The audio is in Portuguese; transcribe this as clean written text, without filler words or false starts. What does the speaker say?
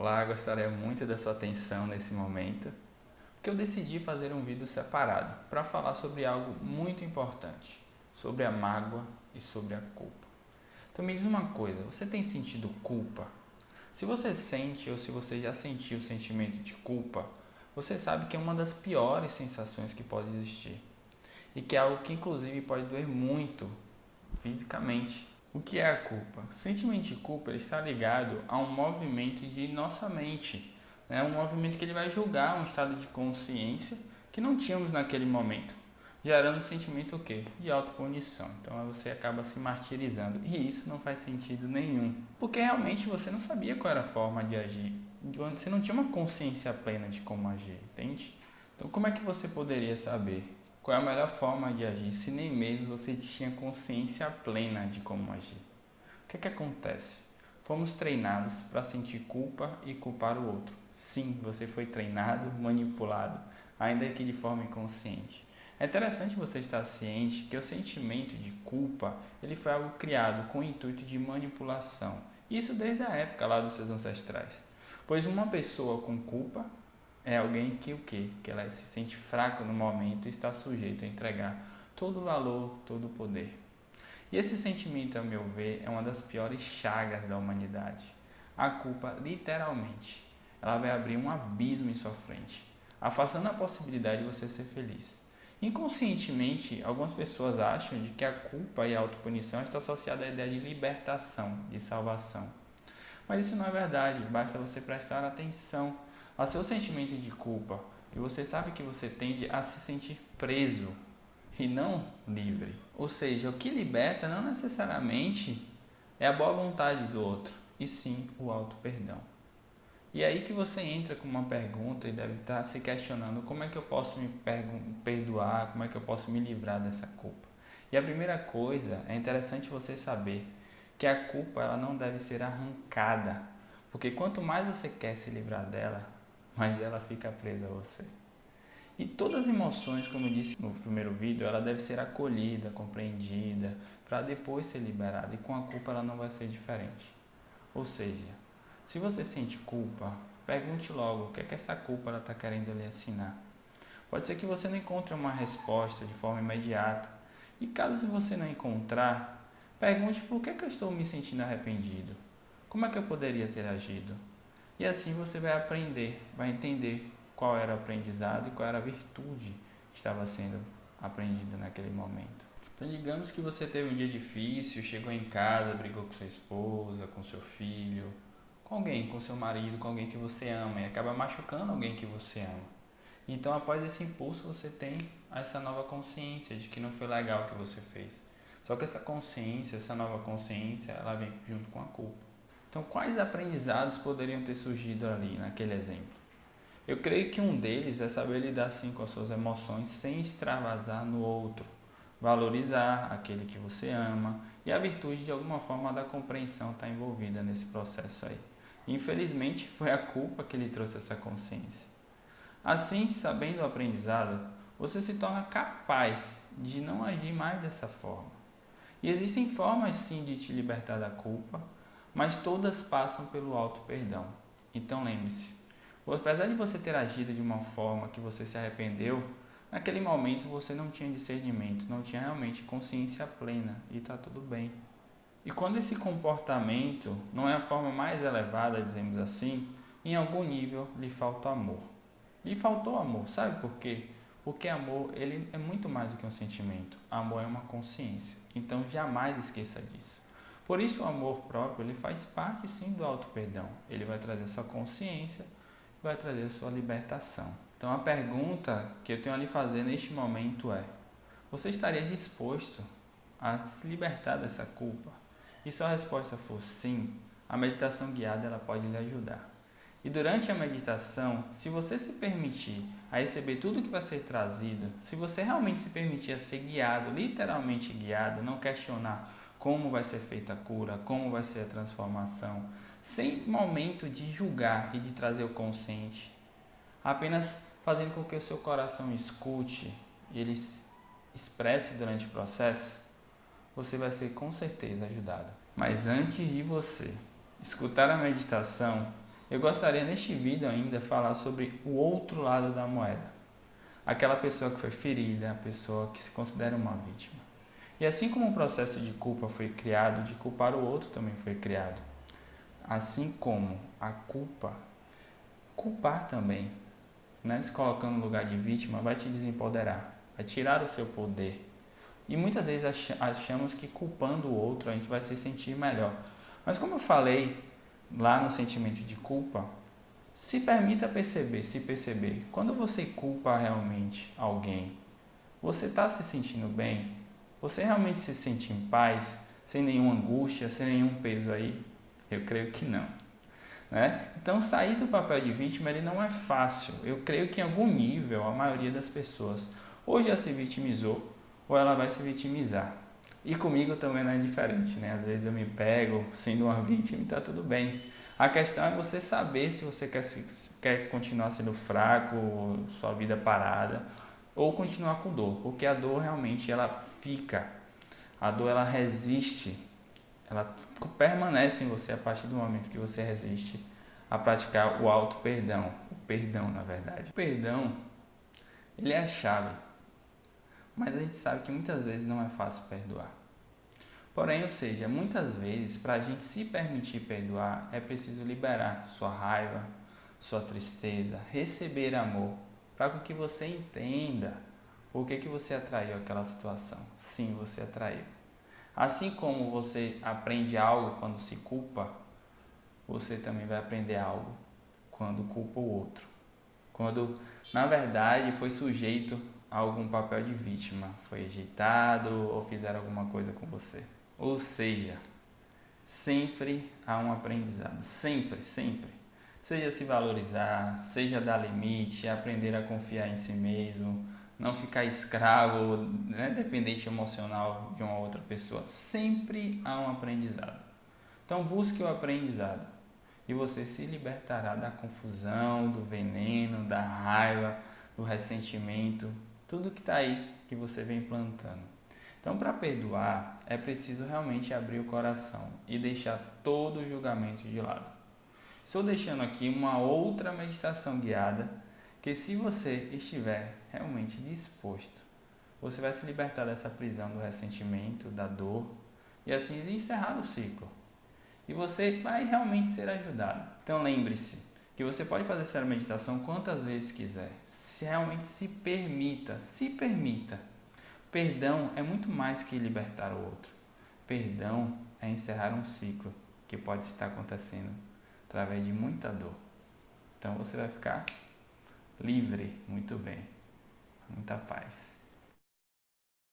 Olá, gostaria muito da sua atenção nesse momento, porque eu decidi fazer um vídeo separado para falar sobre algo muito importante, sobre a mágoa e sobre a culpa. Então me diz uma coisa, você tem sentido culpa? Se você sente ou se você já sentiu o sentimento de culpa, você sabe que é uma das piores sensações que pode existir e que é algo que inclusive pode doer muito fisicamente. O que é a culpa? O sentimento de culpa ele está ligado a um movimento de nossa mente, né? Um movimento que ele vai julgar um estado de consciência que não tínhamos naquele momento, gerando um sentimento o quê? De autopunição. Então você acaba se martirizando e isso não faz sentido nenhum, porque realmente você não sabia qual era a forma de agir, você não tinha uma consciência plena de como agir, entende? Então como é que você poderia saber qual é a melhor forma de agir se nem mesmo você tinha consciência plena de como agir? O que é que acontece? Fomos treinados para sentir culpa e culpar o outro. Sim, você foi treinado, manipulado, ainda que de forma inconsciente. É interessante você estar ciente que o sentimento de culpa ele foi algo criado com o intuito de manipulação. Isso desde a época lá dos seus ancestrais. Pois uma pessoa com culpa é alguém que o quê? Que ela se sente fraca no momento e está sujeito a entregar todo o valor, todo o poder. E esse sentimento, a meu ver, é uma das piores chagas da humanidade. A culpa, literalmente, ela vai abrir um abismo em sua frente, afastando a possibilidade de você ser feliz. Inconscientemente, algumas pessoas acham de que a culpa e a autopunição estão associadas à ideia de libertação, de salvação. Mas isso não é verdade, basta você prestar atenção ao seu sentimento de culpa e você sabe que você tende a se sentir preso e não livre. Ou seja, o que liberta não necessariamente é a boa vontade do outro, e sim o auto-perdão. E é aí que você entra com uma pergunta e deve estar se questionando como é que eu posso me perdoar, como é que eu posso me livrar dessa culpa. E a primeira coisa, é interessante você saber que a culpa ela não deve ser arrancada, porque quanto mais você quer se livrar dela, mais ela fica presa a você. E todas as emoções, como eu disse no primeiro vídeo, ela deve ser acolhida, compreendida, para depois ser liberada. E com a culpa ela não vai ser diferente. Ou seja, se você sente culpa, pergunte logo o que é que essa culpa está querendo lhe ensinar. Pode ser que você não encontre uma resposta de forma imediata. E caso você não encontrar, pergunte por que eu estou me sentindo arrependido. Como é que eu poderia ter agido? E assim você vai aprender, vai entender qual era o aprendizado e qual era a virtude que estava sendo aprendida naquele momento. Então digamos que você teve um dia difícil, chegou em casa, brigou com sua esposa, com seu filho, com alguém, com seu marido, com alguém que você ama e acaba machucando alguém que você ama. Então após esse impulso você tem essa nova consciência de que não foi legal o que você fez. Só que essa consciência, essa nova consciência, ela vem junto com a culpa. Então quais aprendizados poderiam ter surgido ali naquele exemplo? Eu creio que um deles é saber lidar sim com as suas emoções sem extravasar no outro, valorizar aquele que você ama e a virtude de alguma forma da compreensão está envolvida nesse processo aí. Infelizmente foi a culpa que lhe trouxe essa consciência. Assim, sabendo o aprendizado, você se torna capaz de não agir mais dessa forma. E existem formas sim de te libertar da culpa, mas todas passam pelo auto-perdão. Então lembre-se, apesar de você ter agido de uma forma que você se arrependeu, naquele momento você não tinha discernimento, não tinha realmente consciência plena e está tudo bem. E quando esse comportamento não é a forma mais elevada, dizemos assim, em algum nível lhe falta amor. Lhe faltou amor, sabe por quê? Porque amor ele é muito mais do que um sentimento, amor é uma consciência, então jamais esqueça disso. Por isso o amor próprio ele faz parte sim do auto-perdão, ele vai trazer sua consciência, vai trazer a sua libertação. Então a pergunta que eu tenho a lhe fazer neste momento é: você estaria disposto a se libertar dessa culpa? E se a resposta for sim, a meditação guiada ela pode lhe ajudar. E durante a meditação, se você se permitir a receber tudo que vai ser trazido, se você realmente se permitir a ser guiado, literalmente guiado, não questionar como vai ser feita a cura, como vai ser a transformação, sem momento de julgar e de trazer o consciente, apenas fazendo com que o seu coração escute e ele expresse durante o processo, você vai ser com certeza ajudado. Mas antes de você escutar a meditação, eu gostaria neste vídeo ainda falar sobre o outro lado da moeda. Aquela pessoa que foi ferida, a pessoa que se considera uma vítima. E assim como o processo de culpa foi criado, de culpar o outro também foi criado. Assim como a culpar também, né, se colocando no lugar de vítima, vai te desempoderar, vai tirar o seu poder. E muitas vezes achamos que culpando o outro a gente vai se sentir melhor. Mas como eu falei lá no sentimento de culpa, se permita se perceber. Quando você culpa realmente alguém, você está se sentindo bem? Você realmente se sente em paz? Sem nenhuma angústia, sem nenhum peso aí? Eu creio que não. Né? Então, sair do papel de vítima ele não é fácil. Eu creio que em algum nível a maioria das pessoas ou já se vitimizou ou ela vai se vitimizar. E comigo também não é diferente, né? Às vezes eu me pego sendo uma vítima e está tudo bem. A questão é você saber se você quer continuar sendo fraco, sua vida parada, ou continuar com dor, porque a dor realmente ela fica, a dor ela resiste, ela permanece em você a partir do momento que você resiste a praticar o auto-perdão, o perdão na verdade. O perdão, ele é a chave, mas a gente sabe que muitas vezes não é fácil perdoar. Porém, ou seja, muitas vezes para a gente se permitir perdoar é preciso liberar sua raiva, sua tristeza, receber amor, para que você entenda por que você atraiu aquela situação. Sim, você atraiu. Assim como você aprende algo quando se culpa, você também vai aprender algo quando culpa o outro. Quando, na verdade, foi sujeito a algum papel de vítima, foi rejeitado ou fizeram alguma coisa com você. Ou seja, sempre há um aprendizado. Sempre, sempre. Seja se valorizar, seja dar limite, aprender a confiar em si mesmo, não ficar escravo, né, dependente emocional de uma outra pessoa. Sempre há um aprendizado. Então busque o aprendizado e você se libertará da confusão, do veneno, da raiva, do ressentimento, tudo que está aí que você vem plantando. Então, para perdoar, é preciso realmente abrir o coração e deixar todo o julgamento de lado. Estou deixando aqui uma outra meditação guiada que, se você estiver realmente disposto, você vai se libertar dessa prisão do ressentimento, da dor e assim encerrar o ciclo. E você vai realmente ser ajudado. Então lembre-se que você pode fazer essa meditação quantas vezes quiser. Se realmente se permita, se permita. Perdão é muito mais que libertar o outro. Perdão é encerrar um ciclo que pode estar acontecendo através de muita dor. Então você vai ficar livre, muito bem, muita paz.